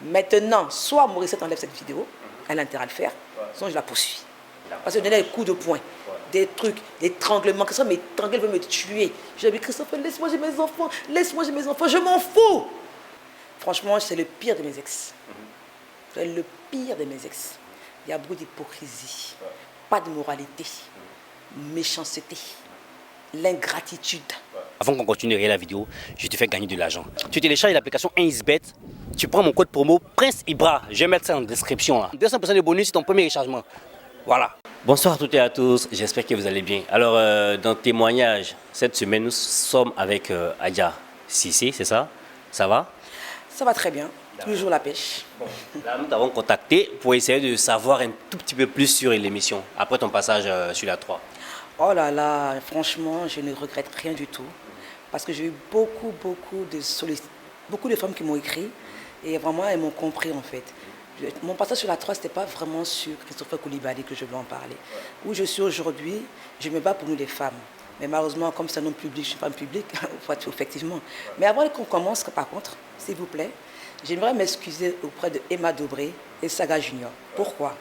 Maintenant, soit Morissette enlève cette vidéo, elle a intérêt à le faire, sinon je la poursuis. Parce que je donnais des coups de poing, des trucs, des étranglements. Christophe m'étrangle, elle veut me tuer. Je lui ai dit, Christophe, laisse-moi, j'ai mes enfants, laisse-moi, j'ai mes enfants, je m'en fous. Franchement, c'est le pire de mes ex. C'est le pire de mes ex. Il y a beaucoup d'hypocrisie, pas de moralité, méchanceté, l'ingratitude. Avant qu'on continue la vidéo, je te fais gagner de l'argent. Tu télécharges l'application 1xBet, tu prends mon code promo Prince Ibra, je vais mettre ça en description là. 200% de bonus sur ton premier rechargement. Voilà. Bonsoir à toutes et à tous, j'espère que vous allez bien. Alors, dans témoignage, cette semaine, nous sommes avec Adja Cissé, c'est ça? Ça va? Ça va très bien, toujours la pêche. Bon, là, nous t'avons contacté pour essayer de savoir un tout petit peu plus sur l'émission, après ton passage sur la 3. Oh là là, franchement, je ne regrette rien du tout. Parce que j'ai eu beaucoup de femmes qui m'ont écrit. Et vraiment, elles m'ont compris en fait. Mon passage sur la 3, ce n'était pas vraiment sur Christopher Koulibaly que je voulais en parler. Où je suis aujourd'hui, je me bats pour nous les femmes. Mais malheureusement, comme c'est un homme public, je suis femme publique, effectivement. Mais avant qu'on commence, par contre, s'il vous plaît, j'aimerais m'excuser auprès de Emma Dobré et Saga Junior. Pourquoi?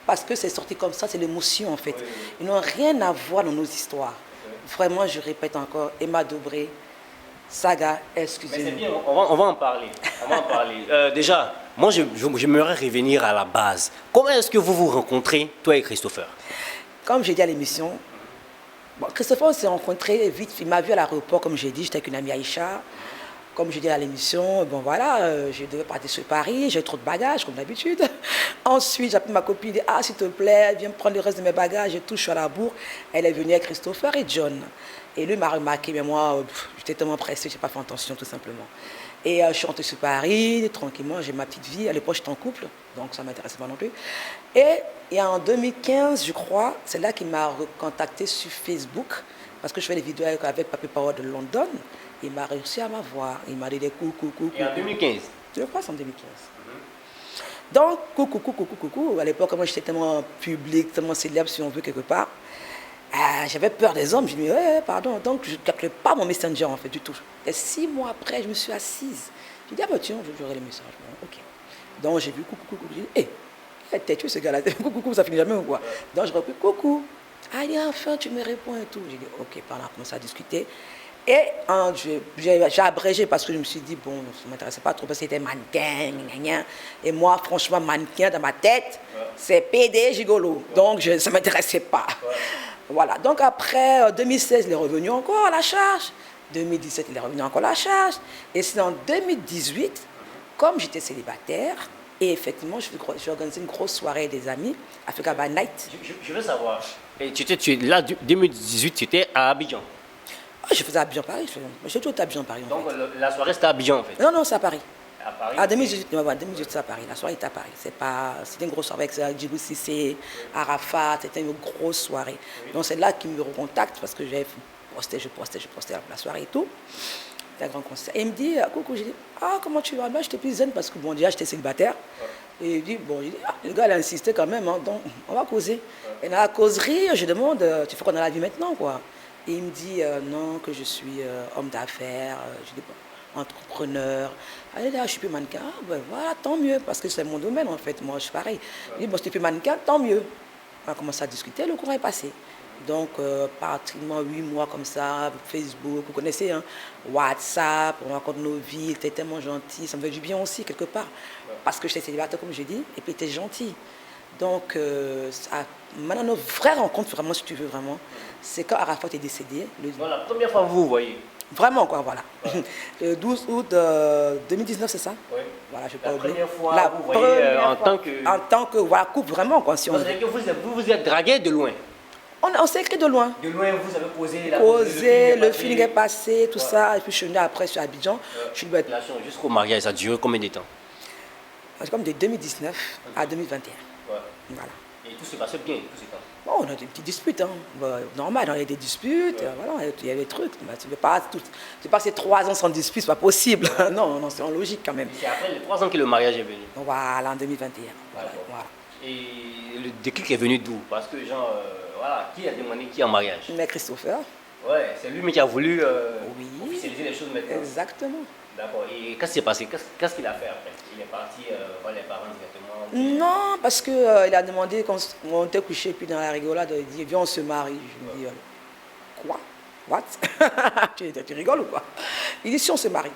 Parce que c'est sorti comme ça, c'est l'émotion en fait. Ils n'ont rien à voir dans nos histoires. Vraiment, je répète encore, Emma Dobré, Saga, excusez-moi. Mais c'est bien, on va en parler. Déjà, moi, j'aimerais revenir à la base. Comment est-ce que vous vous rencontrez, toi et Christopher? Comme j'ai dit à l'émission, Christopher, on s'est rencontrés vite. Il m'a vu à l'aéroport, comme j'ai dit, j'étais avec une amie Aïcha. Comme je dis à l'émission, bon voilà, je devais partir sur Paris, j'ai trop de bagages, comme d'habitude. Ensuite, j'appelle ma copine, dit, ah s'il te plaît, viens prendre le reste de mes bagages et tout, je suis à la bourre. Elle est venue avec Christopher et John. Et lui m'a remarqué, mais moi, j'étais tellement pressée, je n'ai pas fait attention tout simplement. Et je suis rentrée sur Paris, tranquillement, j'ai ma petite vie. À l'époque, j'étais en couple, donc ça ne m'intéressait pas non plus. Et en 2015, je crois, c'est là qu'il m'a recontacté sur Facebook, parce que je fais des vidéos avec Papy Power de London. Il m'a réussi à m'avoir. Il m'a dit des coucou. Et en 2015? Je crois que c'est en 2015. Donc, coucou. À l'époque, moi, j'étais tellement public, tellement célèbre, si on veut, quelque part. J'avais peur des hommes. Je me dis, pardon. Donc, je ne calculais pas mon messenger, en fait, du tout. Et 6 mois après, je me suis assise. J'ai dit, ah bah tiens, j'aurai les messages. Bon, ok. Donc, j'ai vu coucou. J'ai dit, t'es tué ce gars-là. Coucou, ça finit jamais ou quoi? Donc, je repris coucou. Ah, enfin, tu me réponds et tout. J'ai dit, ok, on a commencé à discuter. Et j'ai abrégé parce que je me suis dit, bon, ça ne m'intéressait pas trop parce que c'était mannequin, et moi, franchement, mannequin dans ma tête, c'est PD gigolo. Donc, ça ne m'intéressait pas. Voilà. Donc, après 2016, il est revenu encore à la charge. 2017, il est revenu encore à la charge. Et c'est en 2018, comme j'étais célibataire, et effectivement, j'ai organisé une grosse soirée des amis, Africa by Night. Je veux savoir. Et là, 2018, tu étais à Abidjan? Je faisais Abidjan Paris. J'ai toujours été à Abidjan Paris. Donc la soirée c'était à Abidjan en fait? Non, c'est à Paris. À Paris? À 2018, c'est à Paris. La soirée était à Paris. C'était une grosse soirée avec Djibou Cissé, Arafat. C'était une grosse soirée. Oui. Donc c'est là qu'ils me recontactent parce que je postais la soirée et tout. C'était un grand concert. Et il me dit, coucou, j'ai dit, comment tu vas? Moi, j'étais plus zen parce que bon, déjà j'étais célibataire. Ouais. Et il dit, le gars il a insisté quand même, hein, donc on va causer. Ouais. Et dans la causerie, je demande, tu fais quoi dans la vie maintenant, quoi? Et il me dit non, que je suis homme d'affaires, je dis entrepreneur. Allez là, je suis plus mannequin. Voilà, tant mieux, parce que c'est mon domaine en fait. Moi, je suis pareil. Il dit, si tu es plus mannequin, tant mieux. On a commencé à discuter, le courant est passé. Donc, pratiquement 8 mois comme ça, Facebook, vous connaissez, hein, WhatsApp, on raconte nos vies, il était tellement gentil, ça me fait du bien aussi quelque part. Parce que j'étais célibataire, comme j'ai dit, et puis il était gentil. Donc, maintenant, nos vraies rencontres, vraiment, si tu veux, vraiment, c'est quand Arafat est décédé. La première fois que vous voyez? Vraiment, quoi, voilà. Ouais. Le 12 août 2019, c'est ça? Oui. Voilà, je ne vais pas oublier. Première fois, vous voyez en tant que voilà, couple, vraiment, quoi. Si que vous êtes dragué de loin? On s'est écrit de loin. De loin, vous avez posé, le feeling est passé, tout ça. Et puis, je suis venu après sur Abidjan. Je suis jusqu'au mariage, ça a duré combien de temps? C'est comme de 2019 à 2021. Ouais. Voilà. Et tout se passait bien, tout ce temps? Bon, on a des petites disputes, hein. Normal, il y a des disputes, voilà, il y a des trucs. Tu ne peux pas passer 3 ans sans dispute, c'est pas possible. Non, c'est en logique quand même. C'est après les 3 ans que le mariage est venu? Voilà, en 2021. Voilà. Et le déclic est venu d'où? Parce que, qui a demandé qui en mariage? Mais Christopher. Ouais, c'est lui qui a voulu Oui. officialiser les choses maintenant. Exactement. D'accord. Et qu'est-ce qui s'est passé? Qu'est-ce qu'il a fait après? Il est parti voir les parents directement? Non, parce qu'il il a demandé quand on était couché, puis dans la rigolade, il dit viens, on se marie. Je lui dis quoi? What? Tu rigoles ou quoi? Il dit si on se marie.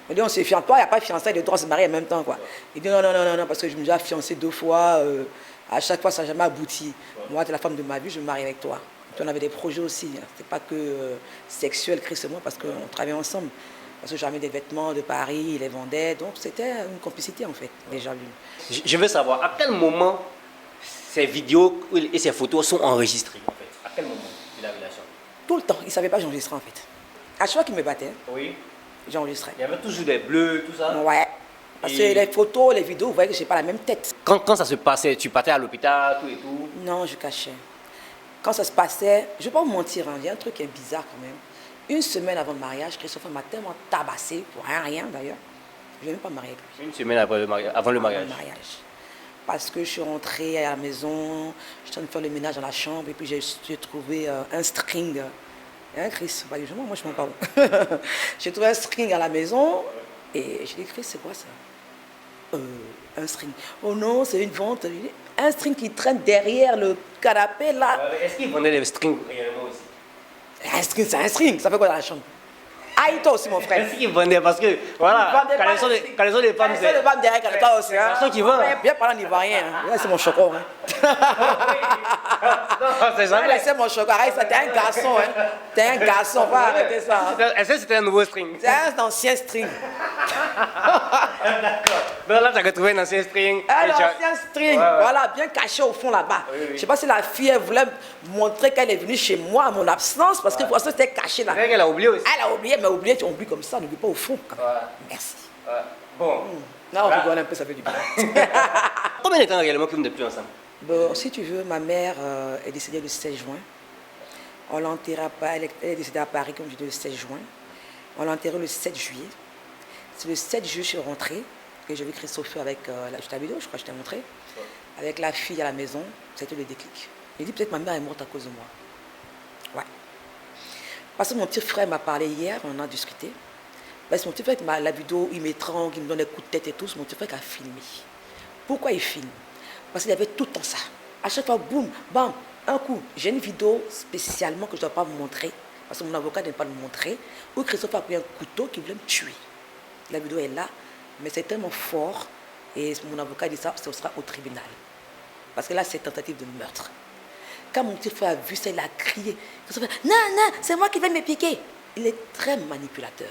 Il dit on se fiance. Toi, il n'y a pas de fiançailles, les deux on se marie en même temps, quoi. Il dit non, non, non, non, non, parce que je me suis déjà fiancé 2 fois. À chaque fois, ça n'a jamais abouti. Moi, tu es la femme de ma vie, je me marie avec toi. Puis on avait des projets aussi. Hein. Ce n'est pas que sexuel, Chris et moi, parce qu'on travaillait ensemble. Parce que j'avais des vêtements de Paris, il les vendait. Donc c'était une complicité, en fait, déjà lui. Je veux savoir, à quel moment ces vidéos et ces photos sont enregistrées, en fait? À quel moment de la relation? Tout le temps. Il ne savait pas que j'enregistrais, en fait. À chaque fois qu'il me battait, Oui. j'enregistrais. Il y avait toujours des bleus, tout ça? Ouais. Parce que les photos, les vidéos, vous voyez que je n'ai pas la même tête. Quand ça se passait, tu partais à l'hôpital, tout et tout? Non, je cachais. Quand ça se passait, je ne vais pas vous mentir, hein, il y a un truc qui est bizarre quand même. Une semaine avant le mariage, Christopher m'a tellement tabassé, pour rien d'ailleurs, je ne vais même pas me marier avec lui. Une semaine après avant le mariage? Parce que je suis rentrée à la maison, je suis en train de faire le ménage dans la chambre, et puis j'ai trouvé un string. Hein, Chris, moi je m'en parle. J'ai trouvé un string à la maison, et j'ai dit, Chris, c'est quoi ça? Un string. Oh non, c'est une vente. Un string qui traîne derrière le canapé là. Est-ce qu'il vendait des strings réellement aussi? Un string, c'est un string. Ça fait quoi dans la chambre? Aïe, toi aussi, mon frère. Est-ce qu'il vendait? Parce que, voilà, quand ils sont des femmes, quand ils sont des femmes derrière, toi aussi. Hein? Personne qui vend. Bien parlant en ivoirien. Hein? C'est mon choco. Hein? Non, c'est jamais. C'est mon choco. Arrête ça, t'es un garçon. Hein? T'es un garçon, va arrêter ça. Hein? Est-ce que c'était un nouveau string? C'est un ancien string. D'accord. Donc là, tu as retrouvé un ancien string. Un ancien string, voilà, bien caché au fond là-bas. Oui. Je ne sais pas si la fille, elle voulait montrer qu'elle est venue chez moi à mon absence, parce que pour ça, c'était caché là. C'est vrai qu'elle a oublié aussi. Elle a oublié, mais oublié, tu oublies comme ça, n'oublie pas au fond. Merci. Bon. Là, on rigole un peu, ça fait du bien. Combien de temps réellement que vous n'êtes plus ensemble? Bon, si tu veux, ma mère est décédée le 16 juin. On l'a enterrée à Paris, elle est décédée à Paris, comme je dis, le 16 juin. On l'a enterrée le 7 juillet. C'est le 7 juillet, je suis rentrée, et j'ai vu Christopher avec la vidéo, je crois que je t'ai montré, avec la fille à la maison. C'était le déclic. J'ai dit, peut-être ma mère est morte à cause de moi. Ouais. Parce que mon petit frère m'a parlé hier, on en a discuté. Parce que mon petit frère, la vidéo, il m'étrangle, il me donne des coups de tête et tout, c'est mon petit frère qui a filmé. Pourquoi il filme? Parce qu'il y avait tout le temps ça. À chaque fois, boum, bam, un coup. J'ai une vidéo spécialement que je ne dois pas vous montrer, parce que mon avocat n'aime pas le montrer, où Christophe a pris un couteau qui voulait me tuer. La vidéo est là, mais c'est tellement fort, et mon avocat dit ça, ce sera au tribunal. Parce que là, c'est tentative de meurtre. Quand mon petit frère a vu ça, il a crié. Christophe, non, non, c'est moi qui vais me piquer. Il est très manipulateur.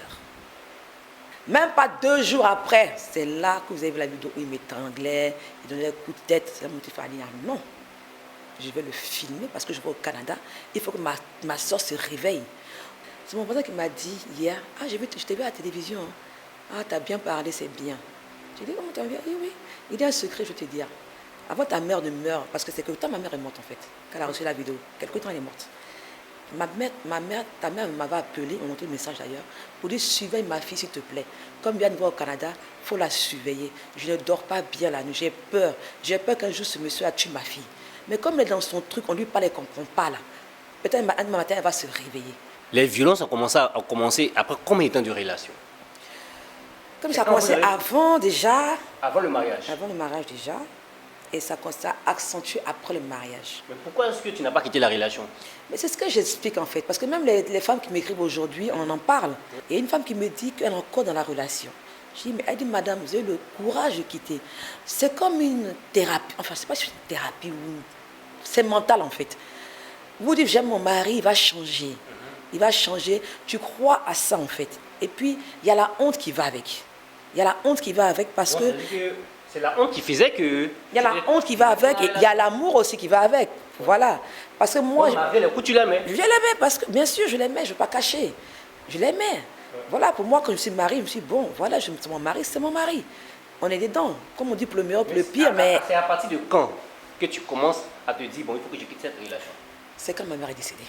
Même pas 2 jours après, c'est là que vous avez vu la vidéo où il m'étranglait, il donnait des coups de tête. Là, mon petit frère a dit, non, je vais le filmer parce que je vais au Canada. Il faut que ma soeur se réveille. C'est mon voisin qui m'a dit hier, ah, je t'ai vu à la télévision. Ah, t'as bien parlé, c'est bien. J'ai dit, comment t'as bien? Oui. Il y a un secret, je vais te dire. Avant ta mère ne meure, parce que c'est que temps ma mère est morte en fait, quand elle a reçu la vidéo. Quelque temps elle est morte. Ta mère m'avait appelé, on a montré le message d'ailleurs, pour dire surveille ma fille s'il te plaît. Comme bien nous au Canada, il faut la surveiller. Je ne dors pas bien la nuit, j'ai peur. J'ai peur qu'un jour ce monsieur a tué ma fille. Mais comme elle est dans son truc, on lui parle et ne comprend pas là. Peut-être un matin elle va se réveiller. Les violences ont commencé après combien de temps de relation? Comme ça a commencé avant déjà. Avant le mariage? Avant le mariage déjà. Et ça s'est accentué après le mariage. Mais pourquoi est-ce que tu n'as pas quitté la relation? Mais c'est ce que j'explique en fait. Parce que même les femmes qui m'écrivent aujourd'hui, on en parle. Il y a une femme qui me dit qu'elle est encore dans la relation. Je dis, mais elle dit, madame, vous avez le courage de quitter. C'est comme une thérapie. Enfin, c'est pas une thérapie, c'est mental en fait. Vous dites, j'aime mon mari, il va changer. Il va changer. Tu crois à ça en fait. Et puis, il y a la honte qui va avec. Il y a la honte qui va avec parce que... C'est la honte qui faisait que... Il y a la honte qui va avec et il y a l'amour aussi qui va avec. Voilà. Parce que moi... Le coup, tu l'aimais? Je l'aimais parce que, bien sûr, je l'aimais, je ne vais pas cacher. Je l'aimais. Voilà, pour moi, quand je suis mariée, je me suis dit, bon, voilà, c'est mon mari, c'est mon mari. On est dedans. Comme on dit, pour le meilleur, pour le pire, mais... C'est à partir de quand que tu commences à te dire, bon, il faut que je quitte cette relation? C'est quand ma mère est décédée.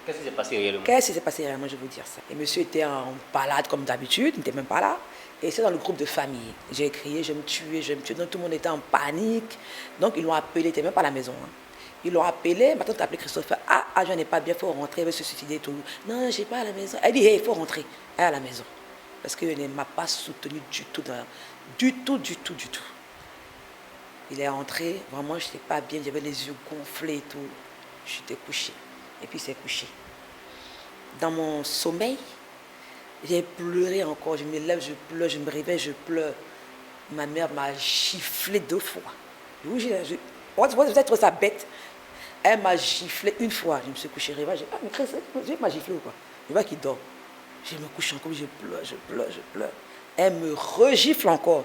Qu'est-ce qui s'est passé réellement? Qu'est-ce qui s'est passé réellement, je vais vous dire ça. Et monsieur était en balade comme d'habitude, il n'était même pas là. Et c'est dans le groupe de famille. J'ai crié, je vais me tuer, je vais me tuer. Donc tout le monde était en panique. Donc ils l'ont appelé, il n'était même pas à la maison. Hein. Ils l'ont appelé, ma tante a appelé Christopher. Ah, ah, je n'ai pas bien, il faut rentrer, elle veut se suicider et tout. Non, je n'ai pas à la maison. Elle dit, hey, il faut rentrer. Elle est à la maison. Parce qu'elle ne m'a pas soutenu du tout, du tout. Il est rentré, vraiment, je n'étais pas bien, j'avais les yeux gonflés et tout. J'étais couché. Et puis, il s'est couché. Dans mon sommeil, j'ai pleuré encore. Je me lève, je pleure, je me réveille, je pleure. Ma mère m'a giflé 2 fois. Vous avez trouvé ça bête. Elle m'a giflé 1 fois. Je me suis couché, réveillé. Ah, mais Chris, elle m'a giflé ou quoi? Je vois qu'il dort. Je me couche encore, je pleure. Elle me regifle encore.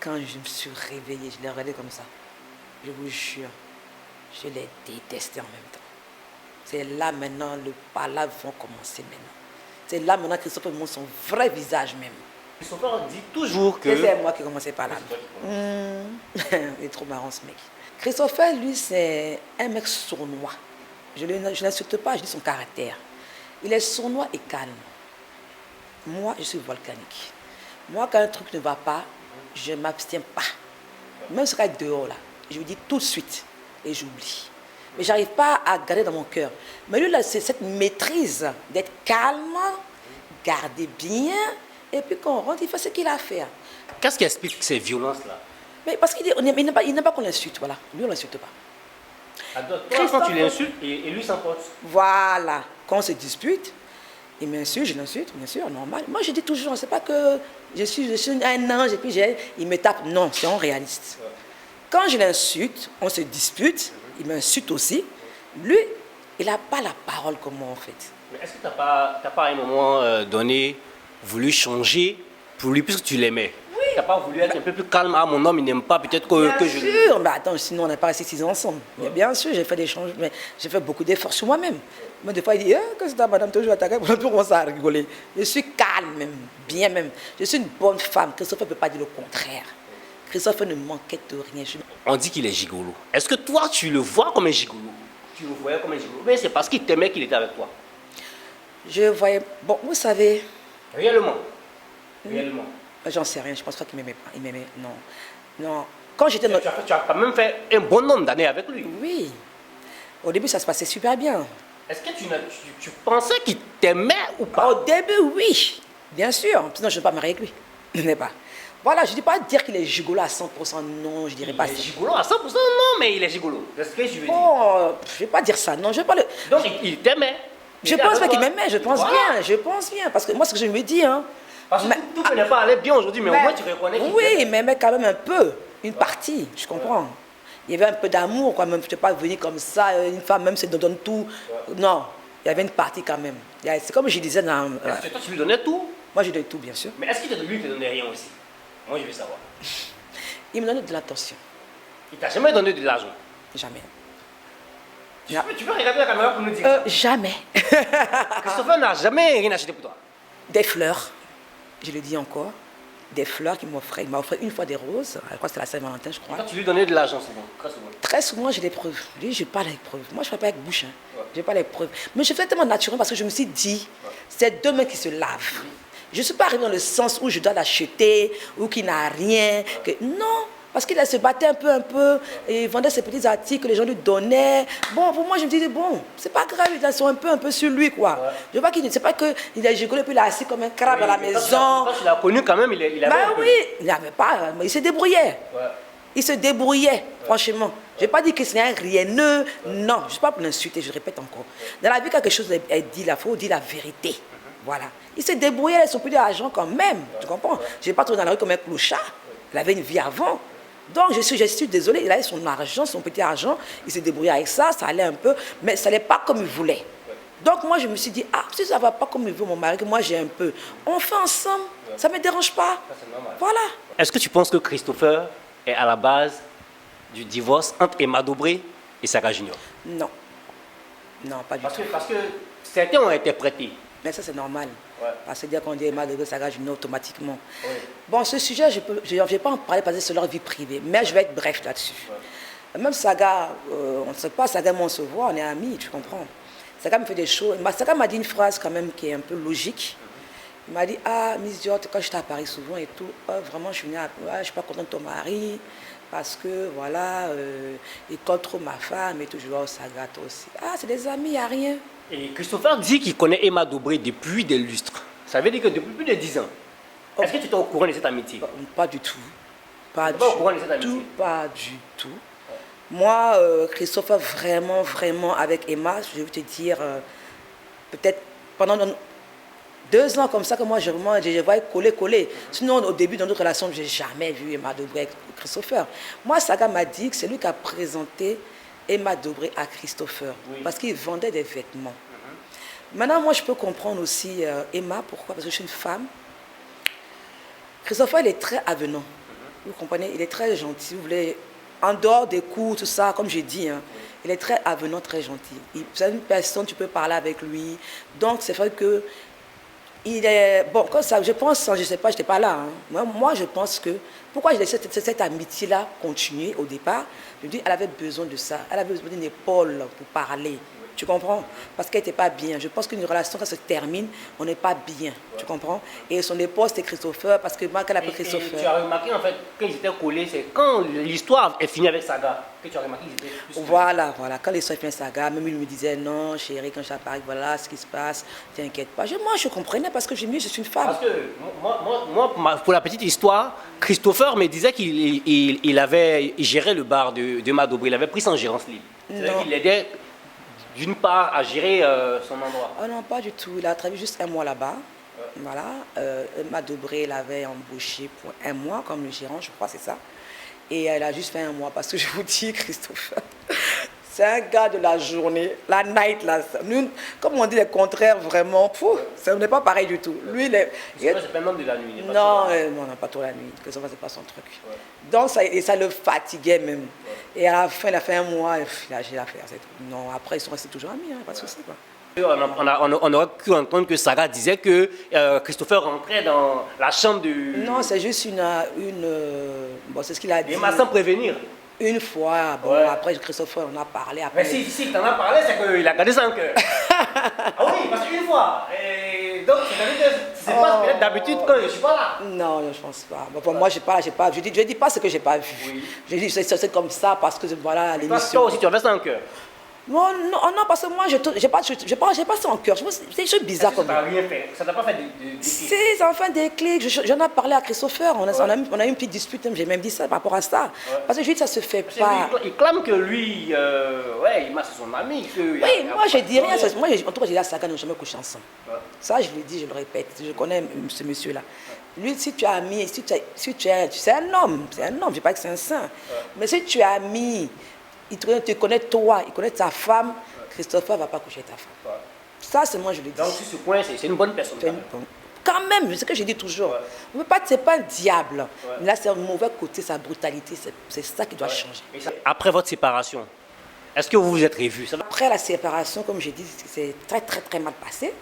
Quand je me suis réveillée, je l'ai regardé comme ça. Je vous jure, je l'ai détesté en même temps. C'est là maintenant, le palabre vont commencer maintenant. C'est là maintenant que Christophe montre son vrai visage même. Christopher dit toujours que... C'est moi qui commençais par là. Il est trop marrant ce mec. Christopher, lui, c'est un mec sournois. Je n'insulte pas, je dis son caractère. Il est sournois et calme. Moi, je suis volcanique. Moi, quand un truc ne va pas, je ne m'abstiens pas. Même si c'est dehors, là, je lui dis tout de suite et j'oublie. Mais je n'arrive pas à garder dans mon cœur. Mais lui, là, c'est cette maîtrise d'être calme, garder bien, et puis quand on rentre, il fait ce qu'il a à faire. Qu'est-ce qui explique ces violences-là? Mais parce qu'il n'aime pas qu'on l'insulte, voilà. Lui, on ne l'insulte pas. Toi, quand tu l'insultes, et lui s'emporte. Voilà. Quand on se dispute, il m'insulte, je l'insulte, bien sûr, normal. Moi, je dis toujours, c'est pas que je suis un ange et puis il me tape. Non, c'est un réaliste. Ouais. Quand je l'insulte, on se dispute, il m'insulte aussi. Lui, il n'a pas la parole comme moi, en fait. Mais est-ce que tu n'as pas à un moment donné voulu changer pour lui, puisque tu l'aimais? Oui. Tu n'as pas voulu être un peu plus calme? Ah, mon homme, il n'aime pas, peut-être que je... Bien sûr, mais attends, sinon on n'a pas resté 6 ans ensemble. Ouais. Mais bien sûr, j'ai fait des changements, j'ai fait beaucoup d'efforts sur moi-même. Moi, des fois, il dit, qu'est-ce que c'est, madame, toujours attaquée, on peut commencer à rigoler. Je suis calme même, bien même. Je suis une bonne femme. Christophe ne peut pas dire le contraire. Christophe ne manquait de rien. On dit qu'il est gigolo. Est-ce que toi, tu le vois comme un gigolo? Tu le voyais comme un gigolo? Mais c'est parce qu'il t'aimait qu'il était avec toi. Je voyais... Bon, vous savez... Réellement? J'en sais rien, je pense pas qu'il m'aimait pas. Il m'aimait, non. Quand j'étais... Tu as quand même fait un bon nombre d'années avec lui. Oui. Au début, ça se passait super bien. Est-ce que tu pensais qu'il t'aimait ou pas? Au début, oui. Bien sûr. Sinon, je ne vais pas marier avec lui. Je ne pas. Voilà, je ne dis pas dire qu'il est gigolo à 100%, non, je dirais pas ça. Il est gigolo à 100%, non, mais il est gigolo. C'est ce que je veux dire. Oh, je ne vais pas dire ça, non, je vais pas le... Donc, il t'aimait? Je pense pas qu'il m'aimait, je pense bien, parce que moi, ce que je me dis, hein... Parce que tout n'est pas allé bien aujourd'hui, mais au moins tu reconnais qu'il oui, il m'aimait quand même un peu, une partie, je comprends. Il y avait un peu d'amour quand même, je ne peux pas venir comme ça, une femme même se donne tout. Non, il y avait une partie quand même. C'est comme je disais dans... Est-ce que toi tu lui donnais tout? Moi je donnais tout, bien sûr. Mais est-ce qu'il lui te donnait rien aussi? Moi je veux savoir. Il me donnait de l'attention. Il t'a jamais donné de l'argent? Jamais. Tu peux regarder la caméra pour nous dire ça? Jamais. Christopher n'a jamais rien acheté pour toi? Des fleurs, je le dis encore. Des fleurs qu'il m'offrait. Il m'a offert une fois des roses. Je crois que c'était la Saint-Valentin, je crois. Et quand tu lui donnais de l'argent souvent? Très souvent? Très souvent, j'ai des preuves. Lui, je parle avec preuves. Moi, je ne parle pas avec bouche. Hein. Ouais. Je parle avec preuves. Mais je fais tellement naturel parce que je me suis dit, c'est 2 mains qui se lavent. Je ne suis pas arrivée dans le sens où je dois l'acheter ou qu'il n'a rien. Que... Non, parce qu'il se battait un peu, et il vendait ses petits articles que les gens lui donnaient. Bon, pour moi, je me disais, bon, c'est pas grave, ils sont un peu sur lui, quoi. Ouais. Je vois qu'il ne sait pas qu'il est gigolo, puis il est assis comme un crabe à la maison. Quand tu l'as connu, quand même, il avait. Ben oui, il n'avait pas, mais il se débrouillait. Ouais. Il se débrouillait, franchement. Je n'ai pas dit que c'est un rienneux, non, je ne suis pas pour l'insulter, je répète encore. Ouais. Dans la vie, quelque chose est dit, il faut dire la vérité. Voilà. Il se débrouillait avec son petit argent quand même, tu comprends? Je n'ai pas trouvé dans la rue comme un clochard. Il avait une vie avant. Donc, je suis désolée, il avait son argent, son petit argent, il s'est débrouillé avec ça, ça allait un peu, mais ça n'allait pas comme il voulait. Donc, moi, je me suis dit, si ça ne va pas comme il veut mon mari, que moi j'ai un peu, on fait ensemble, ça ne me dérange pas. Voilà. Est-ce que tu penses que Christopher est à la base du divorce entre Emma Dobré et Sarah Junior? Non. Non, pas du tout. Parce que certains ont interprété. Mais ça, c'est normal. Ouais. Parce que dès qu'on dit Emma Dobré, Sarah Junior, automatiquement. Oui. Bon, ce sujet, je ne vais pas en parler parce que c'est leur vie privée, mais je vais être bref là-dessus. Ouais. Même Saga, on ne sait pas, Saga, moi, on se voit, on est amis, tu comprends. Saga me fait des choses. Saga m'a dit une phrase quand même qui est un peu logique. Il m'a dit, ah, Miss Dior, quand j'étais à Paris souvent et tout, vraiment, je venais je suis pas contente de ton mari, parce que, voilà, il colle trop ma femme et tout. Je dis, oh, ça gâte aussi. Ah, c'est des amis, il n'y a rien. Et Christopher dit qu'il connaît Emma Dobré depuis des lustres. Ça veut dire que depuis plus de 10 ans. Est-ce que tu es au courant de cette amitié? Pas du tout. Pas du au courant de cette amitié? tout. Pas du tout. Moi, Christopher, vraiment, vraiment, avec Emma, je vais te dire, peut-être pendant 2 ans comme ça que moi, je voyais coller. Sinon, au début de notre relation, je n'ai jamais vu Emma Dobré avec Christopher. Moi, Saga m'a dit que c'est lui qui a présenté Emma Dobré à Christopher, parce qu'il vendait des vêtements. Maintenant, moi, je peux comprendre aussi Emma, pourquoi? Parce que je suis une femme. Christopher, il est très avenant. Vous comprenez? Il est très gentil. Vous voulez, en dehors des cours, tout ça, comme j'ai dit, hein, il est très avenant, très gentil. C'est une personne, tu peux parler avec lui. Donc, c'est vrai que il est... Bon, comme ça, je pense, je ne sais pas, je n'étais pas là. Hein. Moi, je pense que... Pourquoi j'ai laissé cette amitié-là continuer au départ? Je me dis, elle avait besoin de ça. Elle avait besoin d'une épaule pour parler. Tu comprends? Parce qu'elle n'était pas bien. Je pense qu'une relation, quand ça se termine, on n'est pas bien. Tu comprends? Et son épouse, c'était Christopher, parce que moi, quand elle a pris Christopher... Tu as remarqué, en fait, qu'ils étaient collés, c'est quand l'histoire est finie avec Saga que tu as remarqué qu'ils étaient plus... Voilà. Quand l'histoire est finie avec Saga, même il me disait, non, chérie, quand je suis à Paris, voilà ce qui se passe, t'inquiète pas. Moi, je comprenais, parce que je suis une femme. Parce que, moi, pour la petite histoire, Christopher me disait qu'il gérait le bar de Madobré, il avait pris ça en gérance libre. C'est-à-dire qu'il aidait... d'une part, à gérer son endroit. Oh non, pas du tout. Il a travaillé juste 1 mois là-bas. Voilà. Emma Dobré l'avait embauché pour 1 mois comme le gérant, je crois, c'est ça. Et elle a juste fait 1 mois. Parce que je vous dis, Christopher, c'est un gars de la journée, la night, là. Nous, comme on dit le contraire, vraiment, ça n'est pas pareil du tout. Lui, il est... C'est pas un homme de la nuit. Non, pas trop la nuit. Christopher, c'est pas son truc. Donc, ça le fatiguait même. Et à la fin, il a fait 1 mois, il a géré l'affaire. Non, après, ils sont restés toujours amis, hein, pas de souci, quoi. On aurait pu entendre que Sarah disait que Christopher rentrait dans la chambre de... Non, c'est juste bon, c'est ce qu'il a dit. Emma sans prévenir. Une fois, bon, après Christopher, on a parlé. Après... Mais si tu en as parlé, c'est qu'il a gardé ça en cœur. Ah oui, parce qu'une fois. Et donc, c'est pas peut-être d'habitude quand je ne suis pas là. Non, je ne pense pas. Bon, pour moi, j'ai pas. Je dis pas ce que je n'ai pas vu. Oui. Je dis c'est comme ça parce que voilà l'émission. Toi aussi, tu avais ça en cœur. Non, parce que moi, je n'ai pas ça en cœur. C'est juste bizarre comme ça. Ça t'a rien fait. Ça t'a pas fait de Si, ça m'a fait un déclic. J'en ai parlé à Christopher. On a eu une petite dispute. J'ai même dit ça par rapport à ça. Parce que je dis que ça se fait pas. Il clame que lui, il m'a son ami. Oui, moi, je dis rien. Moi, en tout cas, j'ai dit à Saga, nous n'avons jamais couché ensemble. Ça, je le dis, je le répète. Je connais ce monsieur-là. Lui, si tu es ami, c'est un homme. C'est un homme. Je ne dis pas que c'est un saint. Mais si tu es ami, il te connaît toi, il connaît ta femme, Christopher ne va pas coucher ta femme. Ça, c'est moi, je le dis. Donc, sur ce point, c'est une bonne personne. Quand même, c'est ce que je dis toujours. Ce n'est pas un diable. Mais là, c'est un mauvais côté, sa brutalité. C'est ça qui doit changer. Après votre séparation, est-ce que vous vous êtes revus? Après la séparation, comme j'ai dit, c'est très, très, très mal passé.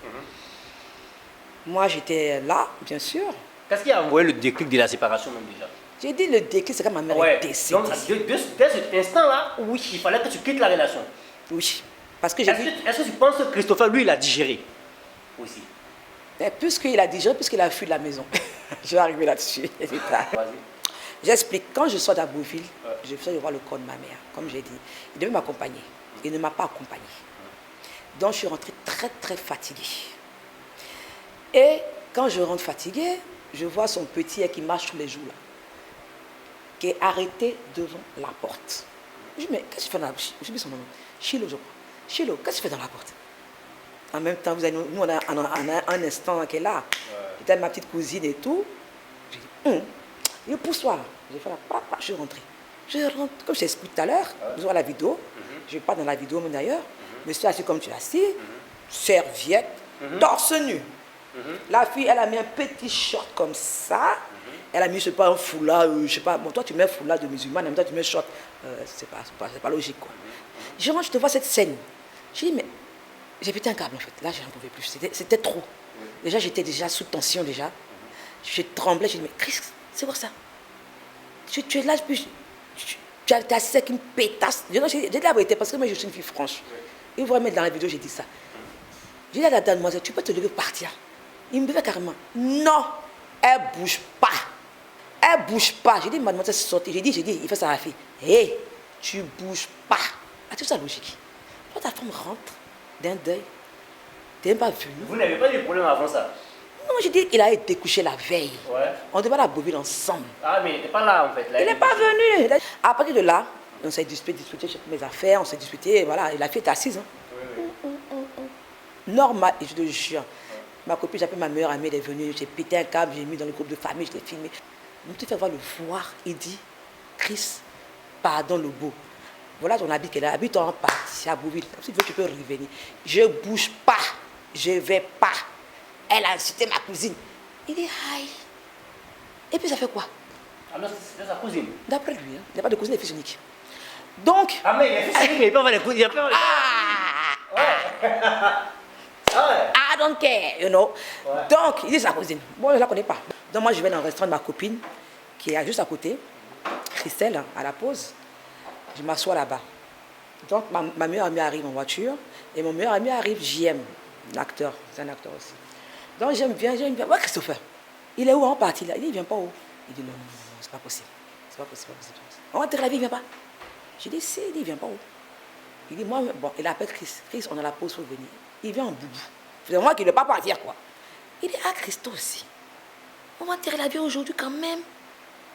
Moi, j'étais là, bien sûr. Qu'est-ce qui a envoyé le déclic de la séparation, même déjà? J'ai dit le déclic, c'est quand ma mère est décédée. Donc, dès cet instant-là, oui, il fallait que tu quittes la relation. Oui. Parce que est-ce que tu penses que Christopher, lui, il a digéré aussi? Puisqu'il a digéré, puisqu'il a fui de la maison. Je vais arriver là-dessus. J'explique. Quand je sors d'Abouville, je fais voir le corps de ma mère. Comme j'ai dit, il devait m'accompagner. Il ne m'a pas accompagné. Donc, je suis rentrée très, très fatiguée. Et quand je rentre fatiguée, je vois son petit qui marche tous les jours là, qui est arrêté devant la porte. Je dis, mais qu'est-ce que tu fais dans la porte? Je dis son nom. Chilo, je crois. Chilo, qu'est-ce que tu fais dans la porte? En même temps, nous, on a un instant qui est là. J'étais ma petite cousine et tout. J'ai dit, il pousse-toi. J'ai fait la papa, je suis rentrée. Je rentre, comme je t'explique tout à l'heure, vous aurez la vidéo. Je ne vais pas dans la vidéo, mais d'ailleurs. Je me suis assis comme tu l'as assis, serviette, torse nu. La fille, elle a mis un petit short comme ça. Elle a mis, je ne sais pas, un foulard, je ne sais pas. Bon, toi, tu mets un foulard de musulman, en même temps, tu mets un short. C'est pas logique, quoi. Je rentre, je te vois cette scène. Je dis, mais j'ai pété un câble, en fait. Là, je n'en pouvais plus. C'était trop. Déjà, j'étais déjà sous tension, déjà. Je tremblais. Je dis, mais Chris, c'est quoi ça? Tu es là, tu as sec, une pétasse. J'ai dit la vérité, parce que moi, je suis une fille franche. Et vous voyez, dans la vidéo, j'ai dit ça. J'ai dit à la demoiselle, tu peux te lever, partir. Il me fait carrément, non, elle ne bouge pas. Elle ne bouge pas. J'ai dit, mademoiselle, sortez. J'ai dit, il fait ça à la fille. Hé, tu ne bouges pas. As-tu ça logique? Quand ta femme rentre d'un deuil, tu n'es pas venu. Vous n'avez pas eu de problème avant ça? Non, j'ai dit qu'il a été couché la veille. Ouais. On devait aller à Beauville ensemble. Ah, mais il n'était pas là en fait. Là, Il n'est pas venu. À partir de là, on s'est disputé sur mes affaires, on s'est disputé, voilà, et la fille était assise. Hein. Oui. Normal, et je te jure. Ma copine, j'ai appelé ma meilleure amie, elle est venue, j'ai pété un câble, j'ai mis dans le groupe de famille, je l'ai filmé. Je me suis fait voir le voir, il dit, Chris, pardon le beau. Voilà ton habit qu'elle a, habite en partie à Bouville. Si tu veux, tu peux revenir. Je ne bouge pas, je ne vais pas. Elle a insulté ma cousine. Il dit, aïe. Et puis ça fait quoi? Ah non, c'est sa cousine. D'après lui, hein, il n'y a pas de cousine, il est fils unique. Donc. Ah, mais il est fils unique, mais il peut avoir des cousines. Ah! Ouais. Ah ouais. I don't care, you know. Ouais. Donc, il dit sa cousine. Bon, je ne la connais pas. Donc, moi, je vais dans le restaurant de ma copine, qui est juste à côté, Christelle, à la pause. Je m'assois là-bas. Donc, ma meilleure amie arrive en voiture, et mon meilleur ami arrive, JM, l'acteur, c'est un acteur aussi. Donc, j'aime bien. Ouais, Christopher, il est où en partie là? Il dit, il ne vient pas où? Il dit, non, c'est pas possible. C'est pas possible. On va te la vie, il ne vient pas. J'ai dit, si, il dit, il ne vient pas où? Il dit, moi, bon, il appelle Chris. Chris, on a la pause pour venir. Il vient en boubou. C'est moi qui ne veux pas partir, quoi. Il dit, ah, Christo aussi. On va enterrer la vie aujourd'hui quand même.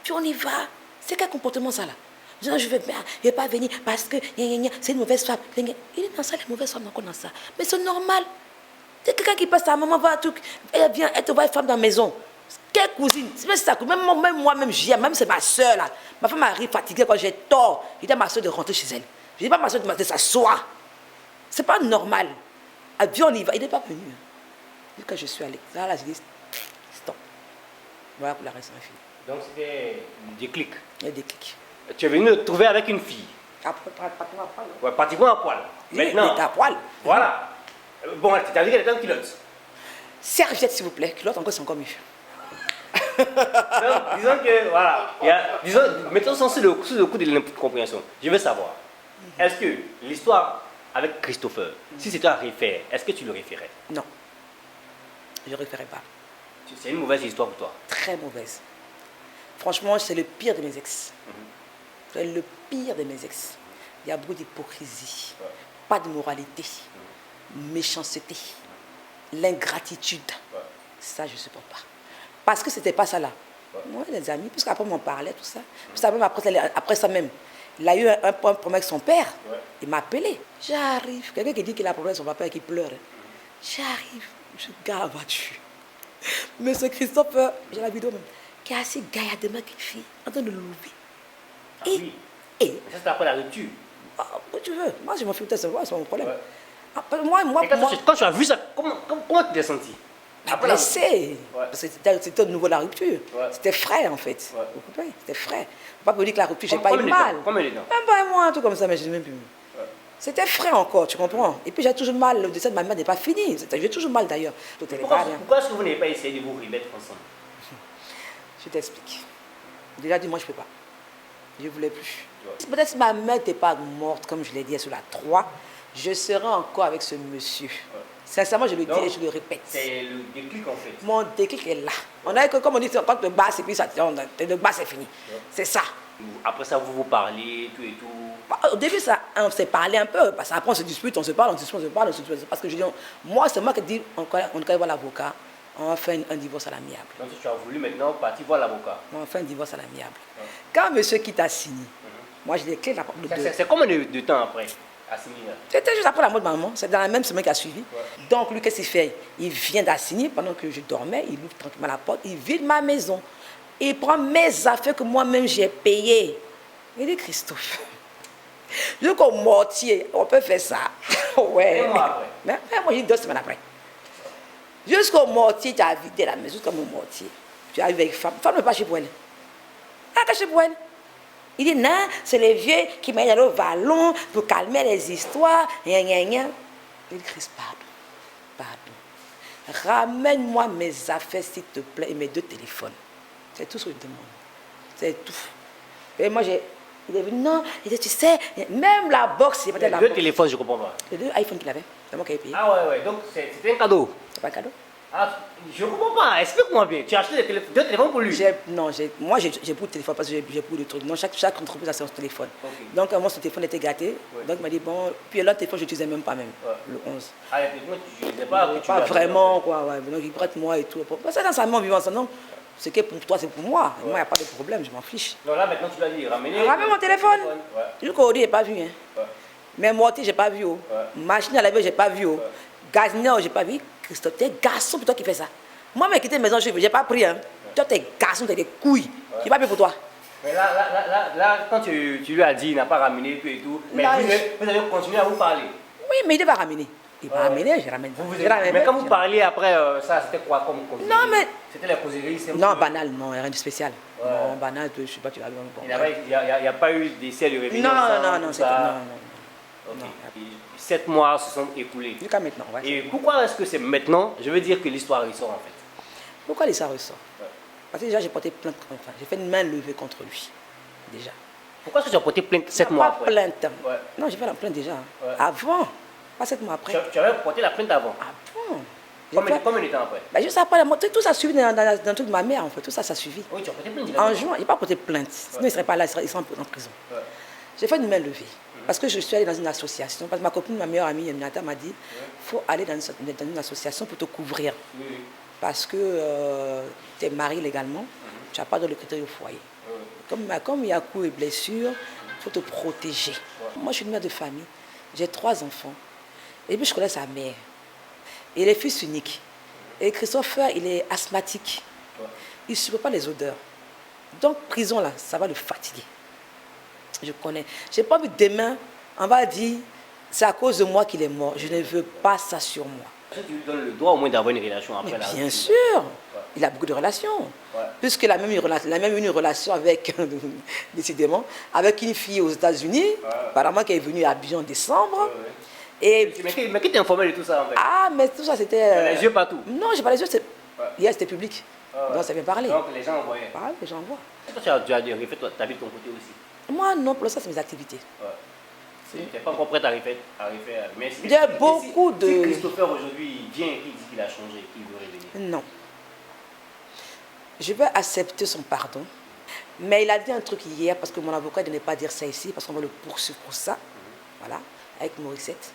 Puis on y va. C'est quel comportement ça, là? Je dis, non, je ne vais pas venir parce que c'est une mauvaise femme. Il dit, non, ça, les mauvaises femmes, encore dans ça. Mais c'est normal. C'est quelqu'un qui passe, sa maman va tout. Elle vient, elle te voit une femme dans la maison. Quelle cousine? Même moi-même, j'y ai, même c'est ma soeur, là. Ma femme arrive fatiguée quand j'ai tort. Je dis à ma soeur de rentrer chez elle. Je dis pas à ma soeur de s'asseoir. C'est pas normal. À Dieu, on y va. Il n'est pas venu. Vu que je suis allée. Là, je dis, stop. Voilà pour la raison infinie. Donc c'était le déclic. Le déclic. Tu es venu te trouver avec une fille. Après, pratiquement à poil. Ouais, pratiquement à poil. Maintenant. Il était à poil. Voilà. Bon, tu t'as dit qu'elle était en culotte. Serviette, s'il vous plaît. Culotte, encore, c'est encore mieux. Donc, disons que, voilà. Mettons ça sous le coup de l'incompréhension. Je veux savoir, est-ce que l'histoire avec Christopher, si c'était à refaire, est-ce que tu le referais? Non. Je ne referai pas. C'est une mauvaise histoire pour toi. Très mauvaise. Franchement, c'est le pire de mes ex. C'est le pire de mes ex. Il y a beaucoup d'hypocrisie, pas de moralité, méchanceté, l'ingratitude. Ça, je ne supporte pas. Parce que ce n'était pas ça là. Moi, les amis, parce qu'après, on m'en parlait, tout ça. Puis ça même après ça même, il a eu un problème avec son père. Il m'a appelé. J'arrive. Quelqu'un qui dit qu'il a un problème avec son papa et qui pleure. J'arrive. Je garde la voiture. Monsieur Christophe, j'ai la vidéo même, qui est assez gaillardement qu'une fille, en train de louver. Ah oui. Ça, c'est après la rupture. Ah, tu veux. Moi, je m'en fous, c'est mon problème. Ouais. Après, quand tu as vu ça, comment tu t'es senti? Blessé. Ouais. C'était au niveau de la rupture. Ouais. C'était frais, en fait. Ouais. Vous comprenez? C'était frais. Pas pour dire que la rupture, j'ai pas Combien eu de temps? mal. Combien de temps? Même pas moi, un truc comme ça, mais je n'ai même plus. Ouais. C'était frais encore, tu comprends? Et puis j'ai toujours mal, le décès de ma mère n'est pas fini. J'ai toujours mal d'ailleurs. Pourquoi est-ce que vous n'avez pas essayé de vous remettre ensemble? Je t'explique. Déjà dit, moi je ne peux pas. Je ne voulais plus. Ouais. Peut-être si ma mère n'était pas morte, comme je l'ai dit, sur la 3, je serais encore avec ce monsieur. Ouais. Sincèrement, je le dis et je le répète. C'est le déclic en fait. Mon déclic est là. On a que, comme on dit, quand le bas c'est fini, le bas c'est fini. Ouais. C'est ça. Après ça, vous vous parlez, tout et tout. Au début, ça, on s'est parlé un peu, parce qu'après on se dispute, on se parle, parce que je dis, moi, c'est moi qui dis, on va voir l'avocat, on va faire un divorce à l'amiable. Donc tu as voulu maintenant partir voir l'avocat. On va faire un divorce à l'amiable. Ouais. Quand monsieur quitte a signé, moi j'ai les clés de la porte. C'est combien de temps après à signer? C'était juste après la mort de maman, c'est dans la même semaine qui a suivi. Ouais. Donc lui, qu'est-ce qu'il fait? Il vient d'assigner pendant que je dormais, il ouvre tranquillement la porte, il vide ma maison. Il prend mes affaires que moi-même j'ai payées. Il dit, Christophe, jusqu'au mortier, on peut faire ça. Ouais. Et moi après? Mais moi, j'ai 2 semaines après. Jusqu'au mortier, tu as vidé la maison, jusqu'au mortier. Tu arrives avec femme. Femme ne pas chez Boel. Ah, chez Boel. Il dit, non, c'est les vieux qui m'aident au vallon pour calmer les histoires. Il dit, Christ, pardon. Ramène-moi mes affaires, s'il te plaît, et mes 2 téléphones. C'est tout ce que je demande. C'est tout. Et moi, il est venu, non, il dit, tu sais, même la box, c'est peut-être la box. 2 téléphones, je ne comprends pas. Les 2 iPhones qu'il avait, c'est moi qui ai payé. Ah ouais, donc c'était un cadeau. C'est pas un cadeau. Ah, je ne comprends pas. Explique-moi bien. Tu as acheté deux téléphones pour lui? Moi, j'ai beaucoup de téléphones parce que j'ai beaucoup de trucs. Donc, chaque entreprise a son téléphone. Okay. Donc, moi, son téléphone était gâté. Ouais. Donc, il m'a dit, bon, puis l'autre téléphone, je n'utilisais même pas, même, le 11. Ah, le téléphone, tu n'utilisais pas? Pas vraiment, quoi. Ouais. Donc, il prête moi et tout. Parce que dans sa main, vivant ensemble, non. Ce qui est pour toi, c'est pour moi. Ouais. Moi, il n'y a pas de problème, je m'en fiche. Donc là, maintenant, tu l'as dit, ramener. Ramène mon téléphone. Ouais. Jusqu'au je n'ai pas vu. Hein. Ouais. Mais mortier, je n'ai pas vu. Oh. Ouais. Machine à laver, je n'ai pas vu. Oh. Ouais. Gazinier, je n'ai pas vu. Christophe, tu es garçon, pour toi qui fais ça. Moi, je quitté la maison, je n'ai pas pris. Hein. Toi, tu es garçon, tu as des couilles. Je n'ai pas pris pour toi. Mais là quand tu lui as dit, il n'a pas ramené tout et tout. Mais là, vous avez continué à vous parler. Oui, mais il devait ramener. Il va ramener, je ramène. Mais quand vous parliez après, ça, c'était quoi comme causerie? Non, mais. C'était la causerie? Non, banal, non, rien de spécial. Ouais. Non, banal, je ne sais pas, tu l'as vu. Il n'y a pas eu d'essai de réveillon? Non, c'est pas. Non. 7 mois se sont écoulés. Jusqu'à maintenant, ouais. Et pourquoi est-ce que c'est maintenant? Je veux dire que l'histoire ressort en fait. Pourquoi l'histoire ressort? Parce que déjà, j'ai porté plainte contre lui. J'ai fait une main levée contre lui. Déjà. Pourquoi est-ce que tu as porté plainte 7 mois après? Pas plainte. Ouais. Non, j'ai fait la plainte déjà. Ouais. Avant. Pas 7 mois après. Tu avais porté la plainte avant? Avant. Combien de temps après? Ben, juste après, tout ça a suivi dans le truc de ma mère, en fait. Tout ça, ça a suivi. Oui, tu as porté plainte. En juin, il n'a pas porté plainte. Sinon, il ne serait pas là, il serait en prison. Ouais. J'ai fait une main levée. Parce que je suis allée dans une association. Parce que ma copine, ma meilleure amie, Aminata, m'a dit il faut aller dans une association pour te couvrir. Oui. Parce que tu es marié légalement, tu n'as pas de locataire au foyer. Comme il y a coups et blessures, il faut te protéger. Moi, je suis une mère de famille. J'ai 3 enfants. Et puis, je connais sa mère. Il est fils unique. Et Christopher, il est asthmatique. Il ne supporte pas les odeurs. Donc, prison, là, ça va le fatiguer. Je connais. Je n'ai pas envie demain, on va dire, c'est à cause de moi qu'il est mort. Je ne veux pas ça sur moi. Tu lui donnes le droit au moins d'avoir une relation après la bien sûr. Ouais. Il a beaucoup de relations. Ouais. Puisqu'il a même eu une relation avec, décidément, avec une fille aux États-Unis, apparemment qui est venue à Abidjan en décembre. Et mais qui t'a informé de tout ça en fait? Ah, mais tout ça c'était. Les yeux partout? Non, j'ai pas les yeux. Hier c'était public. Donc ça vient parler. Donc les gens envoyaient? Ah, les gens envoient. Toi, tu as refait ta vie de ton côté aussi? Moi, non, pour l'instant, c'est mes activités. Tu n'es pas encore prête à refaire. Mais il y a beaucoup de. Si Christopher aujourd'hui vient et qu'il dit qu'il a changé, qu'il veut revenir. Non. Je vais accepter son pardon. Mais il a dit un truc hier, parce que mon avocat ne devait pas dire ça ici, parce qu'on va le poursuivre pour ça. Voilà, avec Morissette.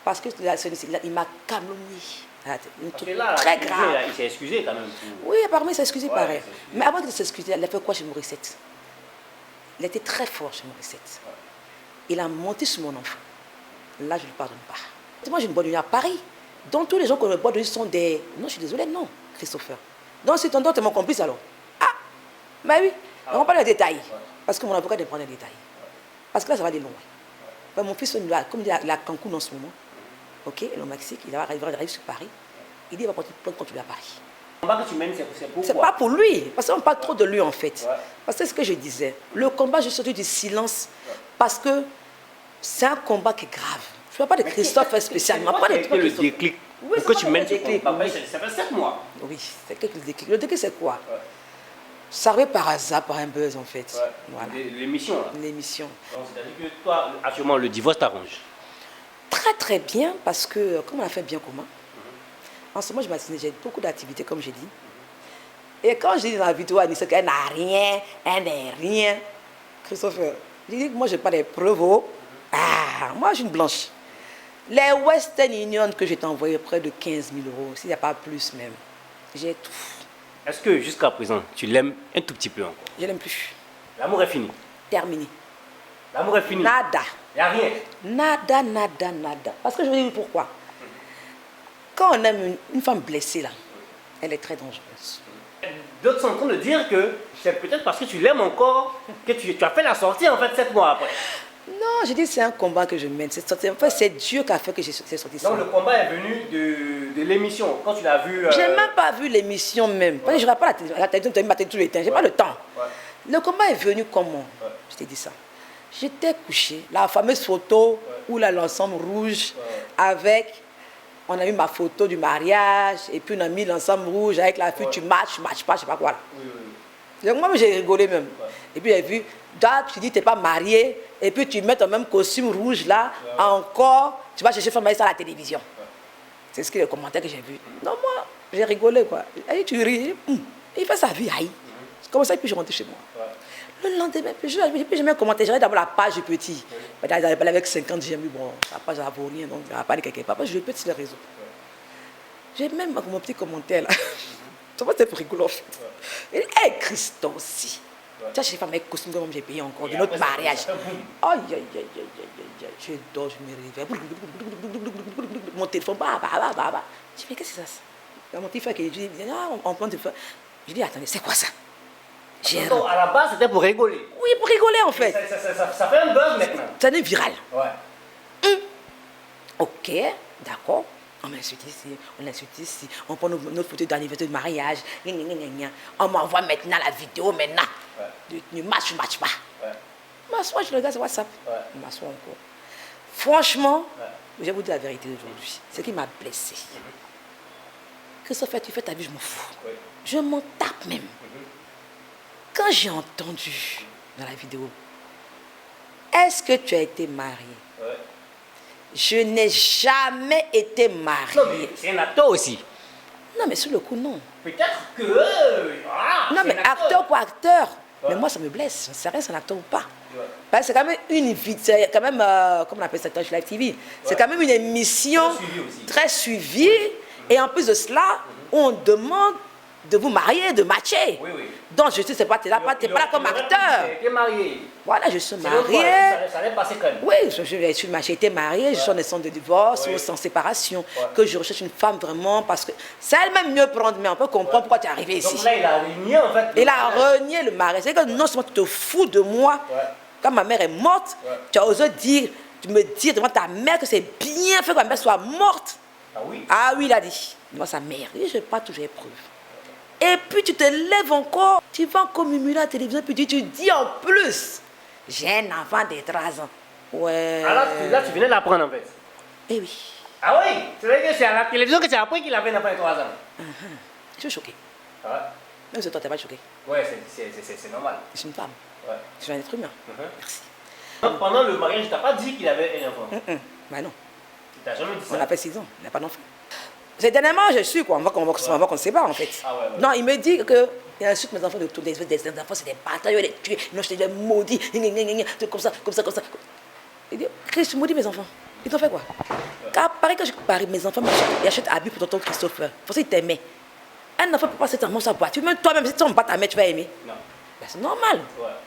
Parce qu'il m'a calomnié. Très grave. Il s'est excusé quand même. Oui, apparemment il s'est excusé pareil. Mais avant de s'excuser, il a fait quoi chez Morissette? Il était très fort chez Morissette. Il a monté sur mon enfant. Là, je ne le pardonne pas. Moi, j'ai une bonne nuit à Paris. Donc, tous les gens qui ont une bonne nuit sont des... Non, je suis désolée, non, Christopher. Donc, c'est ton don, tu es mon complice alors. Ah, mais oui, on va pas les détails. Parce que mon avocat doit prendre les détails. Parce que là, ça va aller loin. Mon fils, comme il est à Cancun en ce moment, ok, le Mexique, il va arriver sur Paris. Il dit qu'il va porter plainte contre lui à Paris. Le combat que tu mènes, c'est pourquoi? C'est pas pour lui, parce qu'on parle trop de lui en fait. Parce que c'est ce que je disais. Le combat, je suis sorti du silence parce que c'est un combat qui est grave. Je ne parle pas de Christophe spécialement. Pas le déclic. Oui, pourquoi tu mènes ce combat? Ça fait 7 mois. Oui, c'est le déclic. Le déclic, c'est quoi? Ça arrive par hasard, par un buzz en fait. Voilà. L'émission là. L'émission. Donc c'est-à-dire que toi, actuellement, le divorce t'arrange? Très très bien, parce que comme on a fait un bien commun, en ce moment, j'ai beaucoup d'activités, comme j'ai dit. Et quand je dis dans la vidéo à Anissa qu'elle n'a rien, elle n'est rien, Christopher, je dis que moi, je n'ai pas des preuves. Ah, moi, je suis une blanche. Les Western Union que je t'ai envoyé près de 15 000 €, s'il n'y a pas plus même, j'ai tout. Est-ce que jusqu'à présent, tu l'aimes un tout petit peu encore? Je ne l'aime plus. L'amour est fini? Terminé. L'amour est fini? Nada. Il n'y a rien? Nada, nada, nada. Parce que je vais dire pourquoi. Quand on aime une femme blessée, là, elle est très dangereuse. D'autres sont en train de dire que c'est peut-être parce que tu l'aimes encore que tu as fait la sortie en fait 7 mois après. Non, j'ai dit c'est un combat que je mène. En fait, c'est Dieu qui a fait que j'ai sorti ça. Donc le combat est venu de l'émission, quand tu l'as vu... J'ai même pas vu l'émission même. Je ne regarde pas la télévision, tous les temps. J'ai pas le temps. Le combat est venu comment? Je t'ai dit ça. J'étais couché, la fameuse photo où l'ensemble rouge avec... On a mis ma photo du mariage, et puis on a mis l'ensemble rouge avec la fille, tu matches pas, je sais pas quoi. Donc moi, j'ai rigolé même. Et puis j'ai vu, tu dis, tu n'es pas marié, et puis tu mets ton même costume rouge là, encore, tu vas chercher femme ça à la télévision. C'est ce que les commentaires que j'ai vus. Non, moi, J'ai rigolé, quoi. Et tu ris. Il fait sa vie, aïe. Comme ça, et puis je rentre chez moi. Le lendemain, je n'ai jamais commenté. J'avais d'abord la page du petit. Ils avaient parlé avec 50 j'aime bon, la page n'a vaut rien, donc je vais parler quelque part. Je vais petit sur les réseaux. J'ai même mon petit commentaire là. Ça va, c'était pour rigoler en fait. Il dit, hé, Christo aussi. Tu vois, j'ai fait mes costumes comme j'ai payé encore de notre mariage. Aïe, aïe, aïe, aïe, aïe, aïe. Je dors, je me réveille. Mon téléphone, bah. Je dis, mais qu'est-ce que c'est ça? Mon petit frère qui dit, on prend le téléphone. Je dis, attendez, c'est quoi ça? Donc, à la base, c'était pour rigoler. Oui, pour rigoler en fait. Ça fait un buzz maintenant. Ça devient viral. Ouais. Ok, d'accord. On m'insulte ici, on prend notre photo d'anniversaire de mariage. On m'envoie maintenant la vidéo, maintenant. Ne match pas. M'assois, je regarde sur WhatsApp. Je m'assois encore. Franchement, je vais vous dire la vérité aujourd'hui. Ce qui m'a blessé. Christophe, tu fais ta vie, je m'en fous. Je m'en tape même. Quand j'ai entendu dans la vidéo, est-ce que tu as été marié? Je n'ai jamais été marié. Non, mais c'est un acteur aussi. Non, mais sur le coup, non. Peut-être que... non, mais acteur pour acteur. Mais moi, ça me blesse. Je ne sais rien si c'est un acteur ou pas. Parce que c'est quand même une vie, c'est quand même, comment on appelle ça, Touch Live TV. C'est quand même une émission très suivie. Et en plus de cela, on demande de vous marier, de matcher. Donc, je sais, tu n'es pas là comme acteur. Tu es marié. Voilà, je suis mariée. Ça allait passer quand même. Oui, j'ai été mariée, je suis en naissance de divorce ou sans séparation. Que je recherche une femme vraiment parce que c'est elle-même mieux prendre, mais on peut comprendre pourquoi tu es arrivé ici. Donc là, il a renié en fait. Il a renié le mariage. C'est que non seulement tu te fous de moi, quand ma mère est morte, tu as osé me dire devant ta mère que c'est bien fait que ma mère soit morte. Ah oui? Ah oui, il a dit. Devant sa mère. Et je n'ai pas toujours preuve. Et puis tu te lèves encore, tu vas encore murmurer à la télévision, puis tu dis en plus, j'ai un enfant de 3 ans. Ouais. Alors là, tu venais d'apprendre en fait. Eh oui. Ah oui? C'est-à-dire que c'est à la télévision que tu as appris qu'il avait un enfant de 3 ans. Je suis choquée. Ah. Même si toi, tu n'es pas choquée. Ouais, c'est normal. Je suis une femme. Ouais. Je suis un être humain. Merci. Donc, pendant le mariage, tu n'as pas dit qu'il avait un enfant? Ben non. Tu n'as jamais dit ça? On a fait 6 ans, il n'a pas d'enfant. C'est dernièrement, je suis quoi, on va qu'on se sépare en fait. Ah ouais. Non, il me dit que il insulte mes enfants de tout, des enfants, c'est des bâtards, il va les tuer, non, je te dis maudit, comme ça. Il dit, Christ, tu maudis mes enfants. Ils t'ont fait quoi? Car pareil que je parie mes enfants, ils achètent un habit pour tonton Christopher. Pour ça, ils t'aimaient. Un enfant peut pas s'être sa voiture, même toi-même, si tu ne bats ta mère, tu vas aimer. Non. Ben, c'est normal.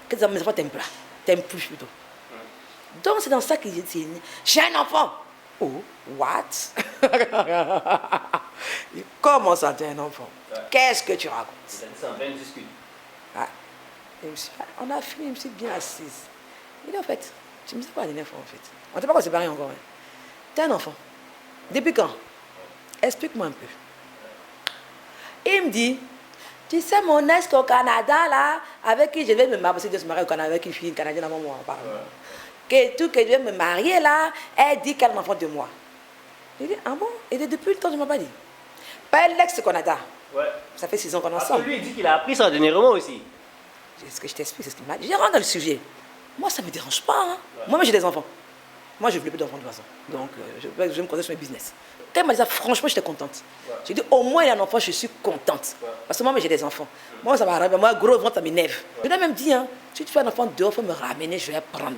Que mes enfants t'aiment pas. T'aimes plus plutôt. Donc c'est dans ça qu'il dit, j'ai un enfant. Oh, what? Comment ça, t'es un enfant? Qu'est-ce que tu racontes? C'est ça, on fait une discussion. Ah. On a fini, je me suis bien assise. Il dit en fait, tu me dis quoi la dernière fois en fait? On ne sait pas qu'on s'est séparés encore. Hein. T'es un enfant. Depuis quand? Explique-moi un peu. Et il me dit, tu sais mon ex au Canada là, avec qui je vais me marier, parce que je me marie au Canada avec une fille canadienne avant moi, on parle. Que tout que je vais me marier là, elle dit qu'elle est enfant de moi. Je dis, ah bon? Et depuis le temps, je ne m'ai pas dit. Pas l'ex au Canada. Ouais. Ça fait 6 ans qu'on est ensemble. Lui, il dit qu'il a appris ça dernièrement aussi. C'est ce que je t'explique, c'est ce qu'il m'a dit. Je rentre dans le sujet. Moi, ça ne me dérange pas. Hein. Moi, j'ai des enfants. Moi, je ne voulais plus d'enfants de 3 ans. Donc, je me concentrer sur mes business. Quand elle m'a dit ça, franchement, j'étais contente. J'ai dit, au moins, il y a un enfant, je suis contente. Parce que moi, j'ai des enfants. Moi, ça m'arrive. Moi, gros ventre, ça m'énerve. Je lui ai même dit, hein, si tu fais un enfant dehors, il faut me ramener, je vais prendre.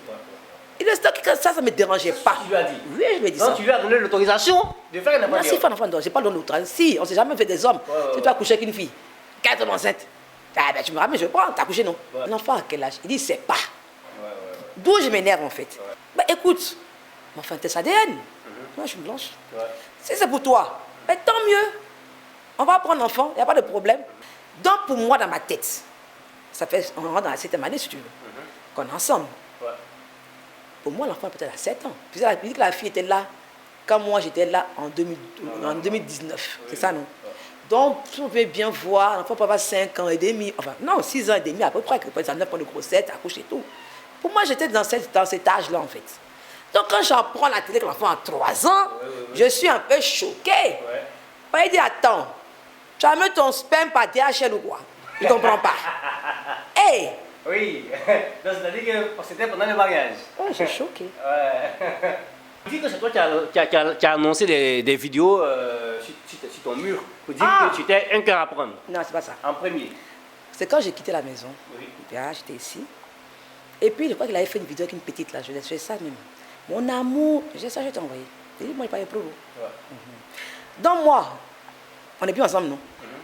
Il est stocké que ça ne me dérangeait pas. Tu lui as dit? Oui, je lui ai dit ça. Donc, tu lui as donné l'autorisation de faire un enfant dehors? Si, faire un enfant dehors, je n'ai pas donné l'autorisation. Si, on ne s'est jamais fait des hommes. Si tu as couché avec une fille, 4 ans enceinte, ah, ben, tu me ramènes, je prends, tu as couché, non? L'enfant à quel âge? Il dit, il ne sait pas. D'où je m'énerve, en fait. Bah, écoute, mon enfant, t'es ADN. Moi, je suis blanche. Si c'est pour toi, ben, tant mieux. On va prendre l'enfant, il n'y a pas de problème. Donc, pour moi, dans ma tête, ça fait, on rentre dans la 7e année, si tu veux, qu'on est ensemble. Pour moi, l'enfant peut-être à 7 ans. Puis il dit que la fille était là quand moi j'étais là en 2019. C'est ça, non? Donc, si on peut bien voir, l'enfant peut avoir 5 ans et demi, enfin, non, 6 ans et demi à peu près, que peut être 9 ans de grossesse, accouche et tout. Pour moi, j'étais dans cet âge-là, en fait. Donc, quand j'apprends la télé que l'enfant a 3 ans, je suis un peu choquée. Il dit, attends, tu as mis ton sperme par DHL ou quoi? Je ne comprends pas. Hey! Oui, donc c'est-à-dire que c'était pendant le mariage. Oh, je suis choquée. Tu dis que c'est toi qui as annoncé des vidéos sur ton mur pour dire que tu étais un cœur à prendre. Non, c'est pas ça. En premier. C'est quand j'ai quitté la maison. Oui. Là, j'étais ici. Et puis, je crois qu'il avait fait une vidéo avec une petite là. Je l'ai fait ça même. Mon amour, j'ai ça, je t'ai envoyé. J'ai dit, moi, il n'y a pas de problème. Donc, moi, on n'est plus ensemble, non?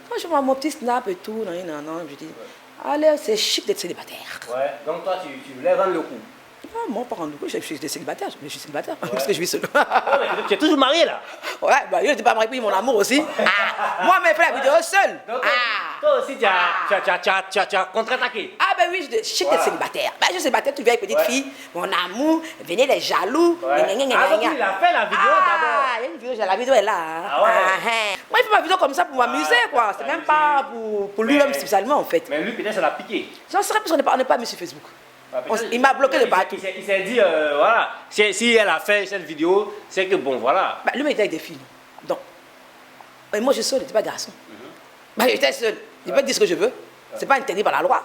Quand je vois mon petit snap et tout, non, je dis, allez, c'est chic d'être célibataire. Ouais, donc toi, tu voulais rendre le coup. Ah, moi, pas rendre le coup, je suis célibataire, mais je suis célibataire, parce que je vis seul. Tu es toujours marié là? Ouais, bah, je n'étais pas marié, puis mon amour aussi. Moi, mais fait la vidéo seule. Donc, toi aussi, tu as contre-attaqué. Ah ben oui, je suis célibataire. Ben, je suis célibataire, tu viens avec petite fille, mon amour, venez les jaloux. Donc il a fait la vidéo d'abord. Il y a une vidéo, la vidéo est là. Moi, il fait ma vidéo comme ça pour m'amuser, quoi. C'est même pas pour lui-même spécialement, en fait. Mais lui, peut-être, ça l'a piqué. J'en serais parce qu'on n'est pas mis sur Facebook. Il m'a bloqué de partout. Il s'est dit, voilà, si elle a fait cette vidéo, c'est que bon, voilà. Bah, lui, il était avec des filles. Donc, et moi, je suis seul, je n'étais pas garçon. Bah, j'étais seul. Je peux dire ce que je veux. C'est pas interdit par la loi.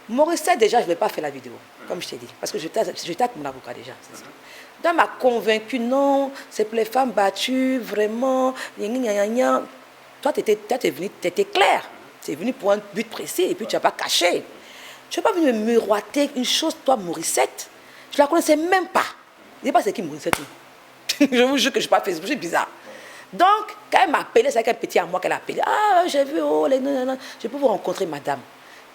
Morissette, déjà, je ne vais pas faire la vidéo, comme je t'ai dit. Parce que j'étais avec mon avocat déjà. Donc, elle m'a convaincu, non, c'est pour les femmes battues, vraiment. Toi, tu étais clair. Tu es venu pour un but précis et puis tu n'as pas caché. Tu n'es pas venu me miroiter une chose, toi, Morissette. Je ne la connaissais même pas. Je ne sais pas c'est qui Morissette. Je vous jure que je ne suis pas Facebook, c'est bizarre. Donc, quand elle m'a appelé, c'est avec un petit à moi qu'elle a appelé. Ah, j'ai vu, oh, non, je peux vous rencontrer, madame.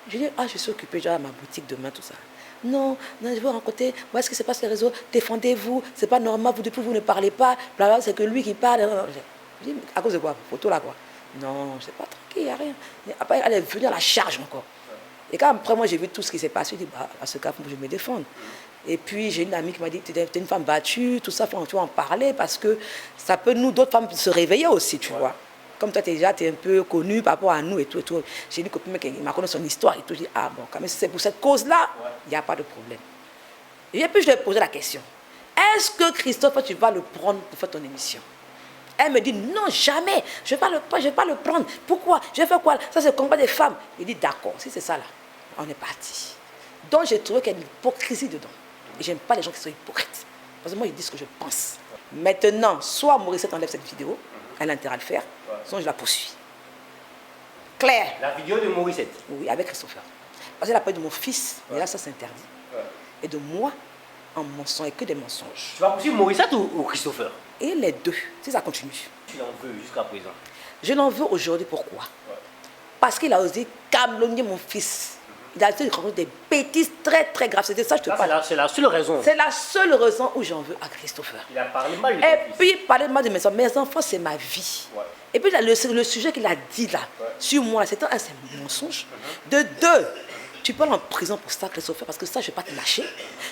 Je dis, ah, je suis occupée, je vais à ma boutique demain, tout ça. Non, je veux rencontrer, moi, ce qui se passe sur les réseaux, défendez-vous, c'est pas normal, depuis vous ne parlez pas, c'est que lui qui parle. Je dis, à cause de quoi? Photo là, quoi? Non, c'est pas tranquille, il n'y a rien. Après, elle est venue à la charge encore. Et quand après, moi, j'ai vu tout ce qui s'est passé, je dis, bah, à ce cas, je vais me défendre. Et puis, j'ai une amie qui m'a dit, tu es une femme battue, tout ça, tu vas en parler, parce que ça peut, nous, d'autres femmes, se réveiller aussi, tu vois. Comme toi, tu es un peu connue par rapport à nous et tout. J'ai une copine qui m'a connu son histoire et tout. Je dis, ah bon, quand même, si c'est pour cette cause-là, il n'y a pas de problème. Et puis, je lui ai posé la question. Est-ce que Christophe, tu vas le prendre pour faire ton émission? Elle me dit, non, jamais, je ne vais pas le prendre. Pourquoi? Je vais faire quoi? Ça, c'est le combat des femmes. Il dit, d'accord, si c'est ça là, on est parti. Donc, j'ai trouvé qu'il y a une hypocrisie dedans. Et j'aime pas les gens qui sont hypocrites. Parce que moi, ils disent ce que je pense. Maintenant, soit Morissette enlève cette vidéo, elle a intérêt à le faire, sinon je la poursuis. Claire. La vidéo de Morissette? Oui, avec Christopher. Parce qu'elle a parlé de mon fils, mais là, ça s'interdit. Et de moi, en mensonge, et que des mensonges. Tu vas poursuivre Morissette ou Christopher? Et les deux, si ça continue. Tu l'en veux jusqu'à présent? Je l'en veux aujourd'hui, pourquoi? Parce qu'il a osé calomnier mon fils. Il a dit des bêtises très très graves. C'était ça, je te parle. C'est la seule raison. C'est la seule raison où j'en veux à Christopher. Il a parlé mal de ton Et fils. puis, il parlait mal de mes enfants. Mes enfants, c'est ma vie. Et puis, le sujet qu'il a dit là, sur moi, c'est un mensonge. De deux, tu peux aller en prison pour ça, Christopher, parce que ça, je ne vais pas te lâcher.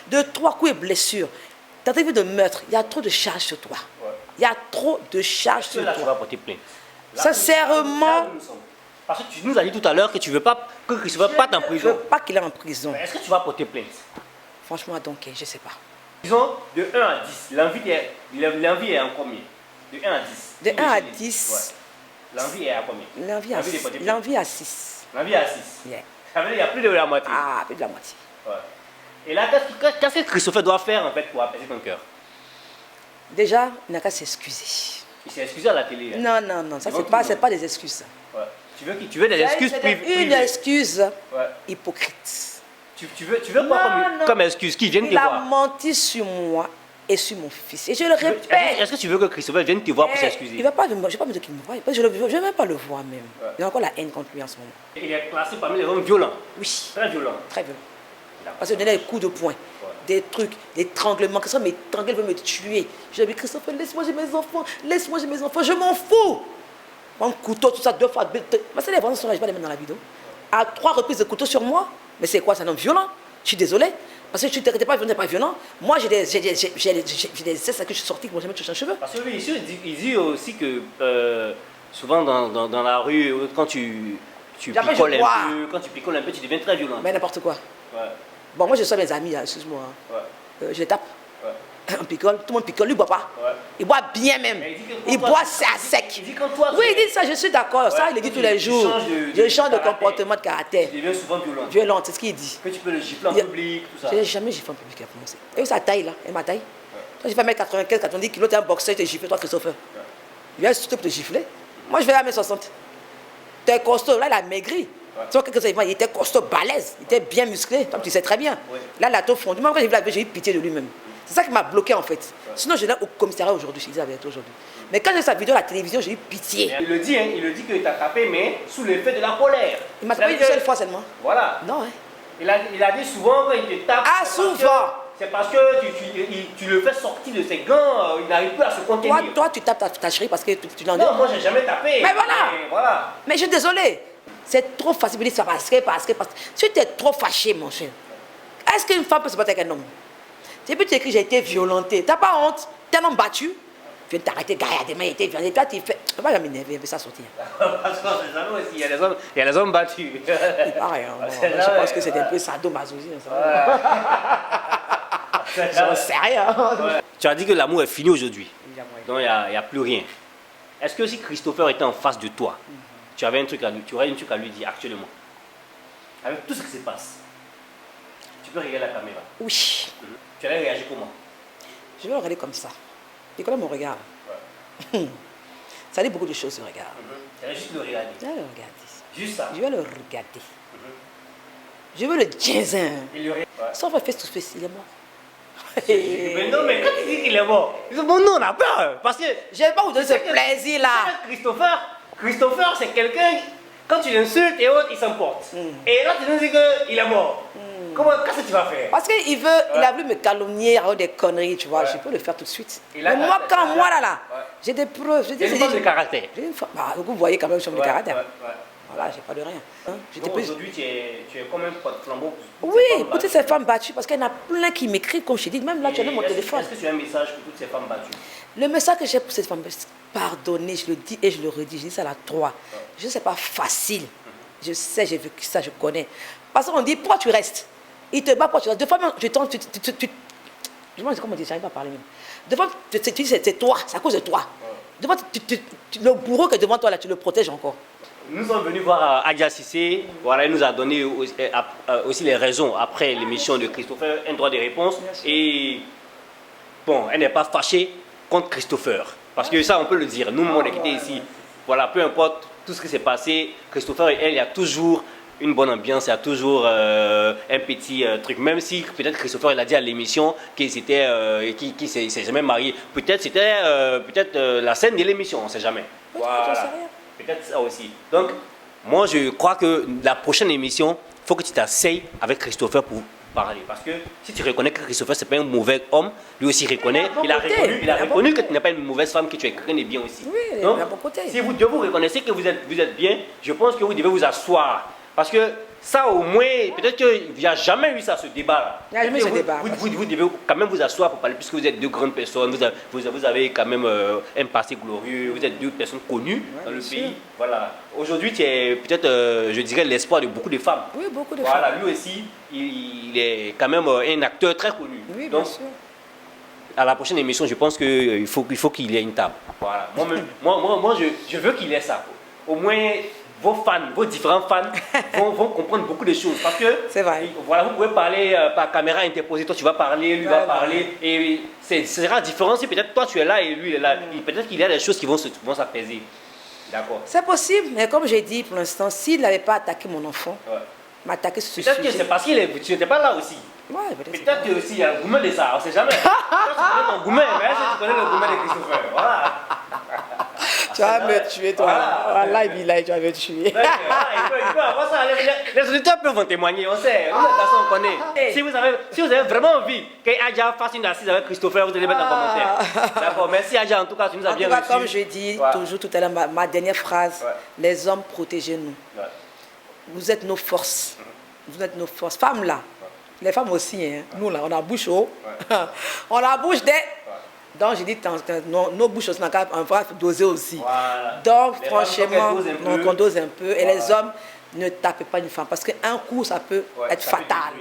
De trois, coups et blessures. Tentative de meurtre, il y a trop de charges sur toi. Il y a trop de charges sur toi. Tu vas porter plainte. Sincèrement. Parce que tu nous as dit tout à l'heure que tu ne veux pas que Christopher parte en prison. Je ne veux pas qu'il est en prison. Est-ce que tu vas porter plainte? Franchement, donc, je ne sais pas. Disons de 1 à 10. L'envie est en combien? De 1 à 10. De 1 à 10. L'envie est à combien? L'envie à 6. L'envie à 6. Yeah. Ça veut dire qu'il y a plus de la moitié. Ah, plus de la moitié. Et là, qu'est-ce que Christopher doit faire en fait pour apaiser ton cœur? Déjà, il n'a qu'à s'excuser. Il s'est excusé à la télé. Hein. Non, ça c'est pas des excuses. Tu veux des excuses privées? Une excuse hypocrite. Tu veux quoi comme excuse? Qui vienne te voir? Il a menti sur moi et sur mon fils. Et je le répète. Est-ce que tu veux que Christopher vienne te voir pour s'excuser? Il ne va pas venir, je ne vais pas me dire qu'il me voie. Je ne vais même pas le voir même. Il a encore la haine contre lui en ce moment. Il est classé parmi les hommes violents? Oui. Très violents? Très violents. Parce qu'il donnait des coups de poing, des trucs, des étranglements. Christophe m'étrangle, il veut me tuer. Je lui ai dit, Christophe, laisse-moi, j'ai mes enfants, je m'en fous. Un couteau, tout ça, 2 fois. Mais c'est les ventes, je ne vais pas les mettre dans la vidéo. À 3 reprises de couteau sur moi. Mais c'est quoi, c'est un homme violent? Je suis désolé. Parce que tu n'étais pas violent. Moi, j'ai des cesses que je suis sorti pour jamais toucher un cheveu. Parce que lui, il dit aussi que souvent dans la rue, quand tu picoles un peu, tu deviens très violent. Mais n'importe quoi. Bon, moi, je suis mes amis, excuse-moi. Je les tape. On picole, tout le monde picole, lui ne boit pas. Il boit bien même. Il boit à sec. Oui, il dit ça, je suis d'accord. Ça, il le dit tous les jours. Je change de comportement, de caractère. Il devient souvent violent. Violent, c'est ce qu'il dit. Que tu peux le gifler en public, tout ça. Je n'ai jamais giflé en public pour moi. Et sa taille là, et ma taille. Toi, j'ai fait 1m95, 90 kg, tu es un boxeur, tu te gifles, toi, Christopher. Il vient surtout pour te gifler. Moi, je vais à 1m60. Tu es costaud, là, il a maigri. Tu vois, il était costaud, balèze, il était bien musclé, comme tu sais très bien. Là, il a tout fondu. Moi, quand j'ai vu la vidéo, j'ai eu pitié de lui-même. C'est ça qui m'a bloqué, en fait. Sinon, je l'ai au commissariat aujourd'hui, je disais la vérité aujourd'hui. Mais quand j'ai vu sa vidéo à la télévision, j'ai eu pitié. Il le dit, hein, il le dit qu'il t'a tapé, mais sous l'effet de la colère. Il m'a tapé une seule fois seulement. Voilà. Non, hein. Il a dit souvent quand il te tape. Ah, souvent. C'est parce que tu le fais sortir de ses gants, il n'arrive plus à se contenir. Toi, tu tapes ta chérie parce que tu n'en dis. Non, moi, j'ai jamais tapé. Mais voilà. Voilà. Mais je suis désolé. C'est trop facile de dire ça parce que. Si tu es trop fâché, mon cher, est-ce qu'une femme peut se battre avec un homme? J'ai pu t'écrire, j'ai été violentée. T'as pas honte? T'es un homme battu? Tu viens de t'arrêter, gaillardement, il était violenté. Toi, tu fais. On va jamais m'énerver, ça sortir. Parce qu'on sait jamais aussi, il y a des hommes battus. Il paraît, hein. Je pense que c'est un peu sadomasochisme. J'en sais rien. Tu as dit que l'amour est fini aujourd'hui. Donc il n'y a plus rien. Est-ce que si Christopher était en face de toi, tu avais un truc à lui, tu aurais un truc à lui dire actuellement? Avec tout ce qui se passe. Tu peux regarder la caméra. Oui. Tu allais réagir comment? Je vais le regarder comme ça. Tu connais mon regard? Ça dit beaucoup de choses, ce regard. Tu allais juste le regarder. Je vais le regarder. Juste ça. Je vais le regarder. Je veux le jazzin. Ouais. Sauf un face to face, il est mort. Mais non, mais quand tu dis qu'il est mort, ils disent bon, non, on a peur. Parce que. Je ne vais pas vous donner ce plaisir-là. Christopher, c'est quelqu'un, quand tu l'insultes et autres, il s'emporte. Et là, tu nous dis qu'il est mort. Qu'est-ce que tu vas faire? Parce qu'il a voulu me calomnier avec des conneries, tu vois. Je peux le faire tout de suite. Mais moi, j'ai des preuves. J'ai une forme de caractère. Vous voyez quand même, je suis de caractère. Voilà, j'ai pas de rien. Donc aujourd'hui, tu es comme un porte-flambeau. Oui, pour toutes ces femmes battues, parce qu'il y en a plein qui m'écrivent, comme je te dis, même là, tu as mon téléphone. Est-ce que tu as un message pour toutes ces femmes battues? Le message que j'ai pour ces femmes, pardonnez, je le dis et je le redis, je dis ça à la 3. Je sais, c'est pas facile. Je sais, j'ai vécu ça, je connais. Parce qu'on dit, pourquoi tu restes? Il te bat, pourquoi tu restes? Deux fois, je tente, je me dis comment dire, j'arrive pas à parler même. Deux fois, tu dis, c'est toi, c'est à cause de toi. Deux fois, le bourreau qui est devant toi, là, tu le protèges encore. Nous sommes venus voir Adja Cissé. Voilà, il nous a donné aussi les raisons après l'émission de Christopher, un droit de réponse. Merci. Et bon, elle n'est pas fâchée contre Christopher. Parce que ça, on peut le dire. Nous, on est quittés ici. Voilà, peu importe tout ce qui s'est passé, Christopher et elle, il y a toujours une bonne ambiance, il y a toujours un petit truc. Même si peut-être Christopher il a dit à l'émission qu'il s'est jamais marié. Peut-être c'était la scène de l'émission, on ne sait jamais. Voilà. Peut-être ça aussi. Donc, moi, je crois que la prochaine émission, il faut que tu t'asseyes avec Christopher pour parler. Parce que si tu reconnais que Christopher, ce n'est pas un mauvais homme, lui aussi reconnaît. Il a reconnu que tu n'es pas une mauvaise femme, que tu es quelqu'un de bien aussi. Oui, donc, il a bon côté. Si vous reconnaissez que vous êtes bien, je pense que vous devez vous asseoir. Parce que ça, au moins, peut-être qu'il n'y a jamais eu ça, ce débat-là. Il n'y a jamais eu ce débat. Vous devez quand même vous asseoir pour parler, puisque vous êtes deux grandes personnes, vous avez quand même un passé glorieux, vous êtes deux personnes connues dans le pays. Voilà. Aujourd'hui, tu es peut-être, je dirais, l'espoir de beaucoup de femmes. Oui, beaucoup de femmes. Voilà, femmes. lui aussi, il est quand même un acteur très connu. Oui, donc, bien sûr. À la prochaine émission, je pense qu'il faut qu'il y ait une table. Voilà. Moi, je veux qu'il ait ça. Au moins, vos fans, vos différents fans vont comprendre beaucoup de choses. Parce que, c'est vrai. Voilà, vous pouvez parler par caméra interposée, toi tu vas parler, lui va parler, et ce sera différent si peut-être toi tu es là et lui il est là. Peut-être qu'il y a des choses qui vont s'apaiser. D'accord. C'est possible, mais comme j'ai dit pour l'instant, s'il n'avait pas attaqué mon enfant, m'attaquer sur ce sujet. Peut-être que c'est parce que tu n'étais pas là aussi. Ouais, peut-être que aussi il y a le gourmet de ça, on ne sait jamais. Toi, tu connais ton gourmet, mais est-ce que tu connais le gourmet de Christopher? Voilà. Tu vas me tuer, toi. Voilà, tu vas me tuer. Il peut avoir ça. Les auditeurs peuvent en témoigner, on sait. Nous, on connaît. Si vous avez vraiment envie qu'Adja fasse une assise avec Christopher, vous allez mettre en commentaire. D'accord, merci Adja. En tout cas, tu nous as bien reçu. Comme je dis toujours tout à l'heure, ma dernière phrase, les hommes, protégez-nous. Vous êtes nos forces. Vous êtes nos forces. Femmes là, les femmes aussi, hein. Nous là, on a bouche haut. On a bouche des... Donc, j'ai dit, nos bouches aussi, on va doser aussi. Voilà. Donc, franchement, on dose un peu. Et les hommes, ne tapez pas une femme. Parce qu'un coup, ça peut être fatal.